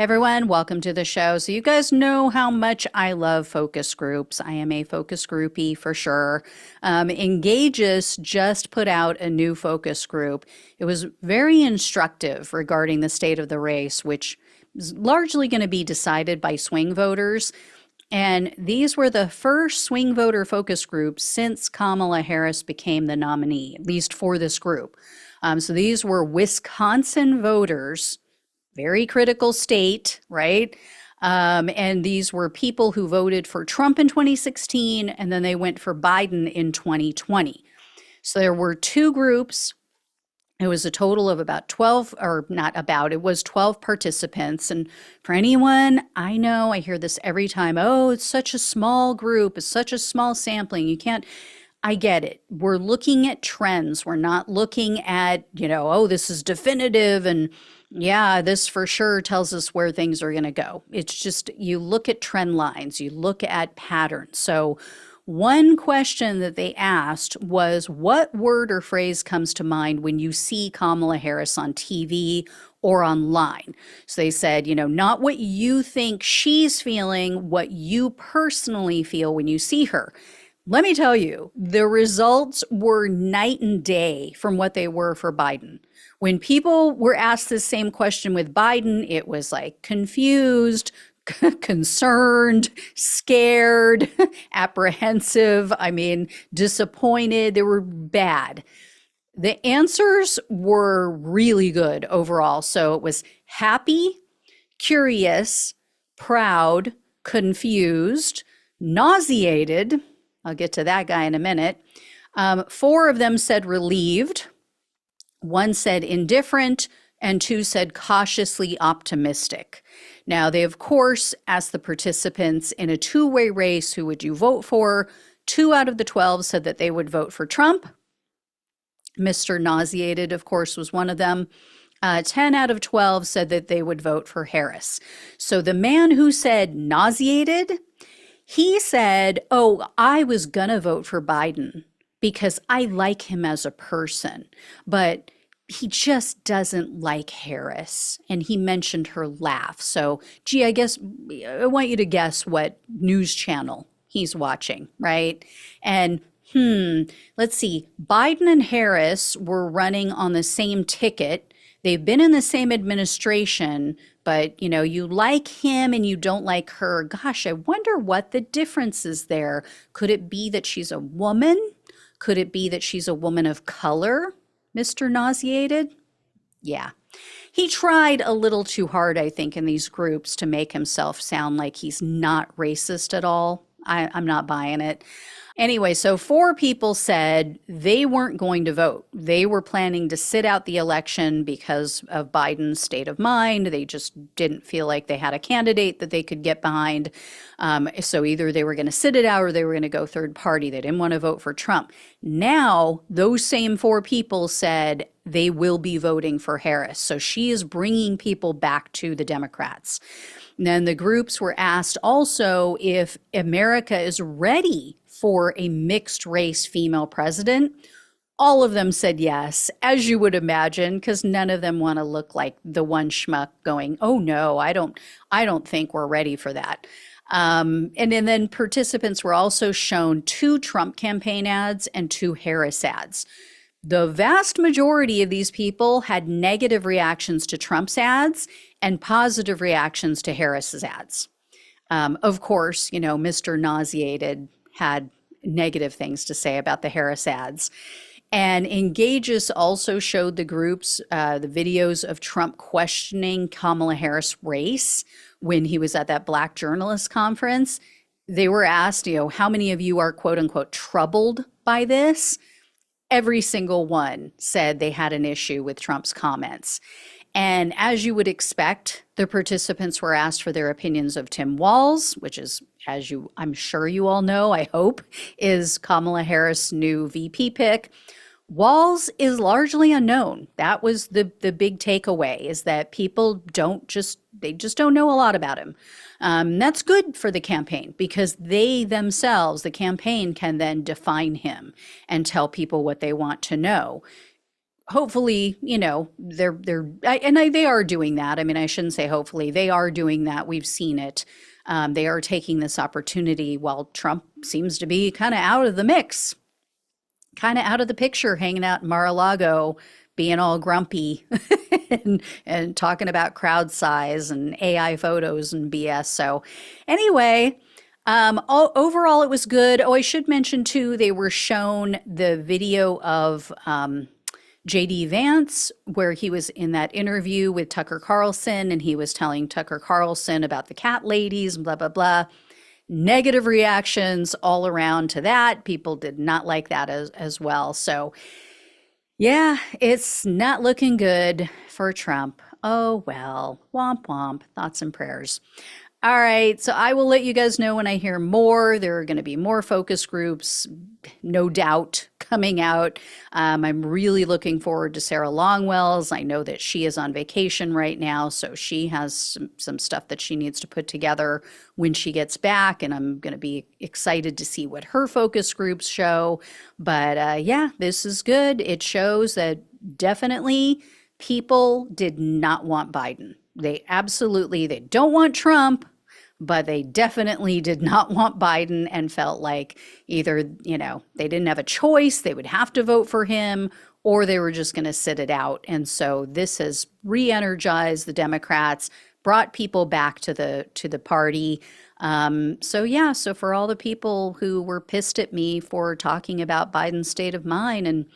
Hey everyone, welcome to the show. So, you guys know how much I love focus groups. I am a focus groupie for sure. Engageus just put out a new focus group. It was very instructive regarding the state of the race, which is largely going to be decided by swing voters. And these were the first swing voter focus groups since Kamala Harris became the nominee, at least for this group. So, these were Wisconsin voters, very critical state, right? And these were people who voted for Trump in 2016, and then they went for Biden in 2020. So there were two groups. It was a total of about 12, or not about, it was 12 participants. And for anyone, I know I hear this every time, oh, it's such a small group, it's such a small sampling. You can't, I get it. We're looking at trends. We're not looking at, oh, this is definitive and yeah, this for sure tells us where things are going to go. It's just you look at trend lines, you look at patterns. So, one question that they asked was what word or phrase comes to mind when you see Kamala Harris on TV or online? So they said, not what you think she's feeling, what you personally feel when you see her. Let me tell you, the results were night and day from what they were for Biden. When people were asked the same question with Biden, it was like confused, concerned, scared, apprehensive, disappointed. They were bad. The answers were really good overall. So it was happy, curious, proud, confused, nauseated. I'll get to that guy in a minute. 4 of them said relieved. 1 said indifferent, and 2 said cautiously optimistic. Now, they, of course, asked the participants in a two-way race, who would you vote for? 2 out of the 12 said that they would vote for Trump. Mr. Nauseated, of course, was one of them. 10 out of 12 said that they would vote for Harris. So the man who said nauseated, he said, oh, I was going to vote for Biden because I like him as a person, but he just doesn't like Harris. And he mentioned her laugh. So, gee, I guess I want you to guess what news channel he's watching, right? And let's see, Biden and Harris were running on the same ticket. They've been in the same administration, but you like him and you don't like her. Gosh, I wonder what the difference is there. Could it be that she's a woman? Could it be that she's a woman of color, Mr. Nauseated? Yeah. He tried a little too hard, I think, in these groups to make himself sound like he's not racist at all. I'm not buying it. Anyway, so 4 people said they weren't going to vote. They were planning to sit out the election because of Biden's state of mind. They just didn't feel like they had a candidate that they could get behind. So either they were going to sit it out or they were going to go third party. They didn't want to vote for Trump. Now, those same 4 people said they will be voting for Harris. So she is bringing people back to the Democrats. And then the groups were asked also if America is ready for a mixed race female president. All of them said yes, as you would imagine, because none of them want to look like the one schmuck going, oh no, I don't think we're ready for that. And then participants were also shown 2 Trump campaign ads and 2 Harris ads. The vast majority of these people had negative reactions to Trump's ads and positive reactions to Harris's ads. Of course, Mr. Nauseated had negative things to say about the Harris ads. And Engageus also showed the groups the videos of Trump questioning Kamala Harris' race when he was at that Black journalist conference. They were asked, how many of you are quote unquote troubled by this? Every single one said they had an issue with Trump's comments. And as you would expect, the participants were asked for their opinions of Tim Walz, which is, I'm sure you all know, I hope, is Kamala Harris' new VP pick. Walz is largely unknown. That was the big takeaway, is that people just don't know a lot about him. That's good for the campaign because they themselves, the campaign, can then define him and tell people what they want to know. hopefully, they are doing that. I mean, I shouldn't say hopefully, they are doing that. We've seen it. They are taking this opportunity while Trump seems to be kind of out of the mix, kind of out of the picture, hanging out in Mar-a-Lago, being all grumpy and talking about crowd size and AI photos and BS. So, anyway, overall, it was good. Oh, I should mention too, they were shown the video of JD Vance, where he was in that interview with Tucker Carlson, and he was telling Tucker Carlson about the cat ladies and blah, blah, blah. Negative reactions all around to that. People did not like that as well. So, yeah, it's not looking good for Trump. Oh, well, womp womp, thoughts and prayers. All right, so I will let you guys know when I hear more. There are going to be more focus groups, no doubt, coming out. I'm really looking forward to Sarah Longwell's. I know that she is on vacation right now, so she has some stuff that she needs to put together when she gets back, and I'm going to be excited to see what her focus groups show. But yeah, this is good. It shows that definitely people did not want Biden. They don't want Trump, but they definitely did not want Biden and felt like either, they didn't have a choice, they would have to vote for him, or they were just going to sit it out. And so this has re-energized the Democrats, brought people back to the party. So for all the people who were pissed at me for talking about Biden's state of mind and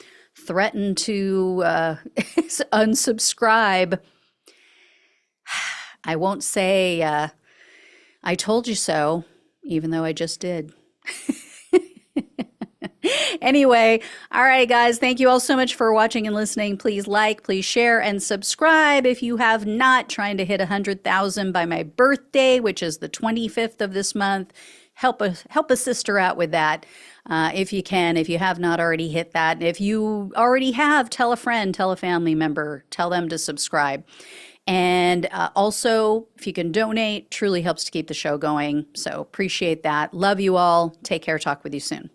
threatened to unsubscribe, I won't say I told you so, even though I just did. Anyway, all right, guys, thank you all so much for watching and listening. Please like, please share, and subscribe if you have not. Trying to hit 100,000 by my birthday, which is the 25th of this month. Help a sister out with that if you can, if you have not already hit that. If you already have, tell a friend, tell a family member, tell them to subscribe. And also, if you can donate, truly helps to keep the show going. So appreciate that. Love you all. Take care. Talk with you soon.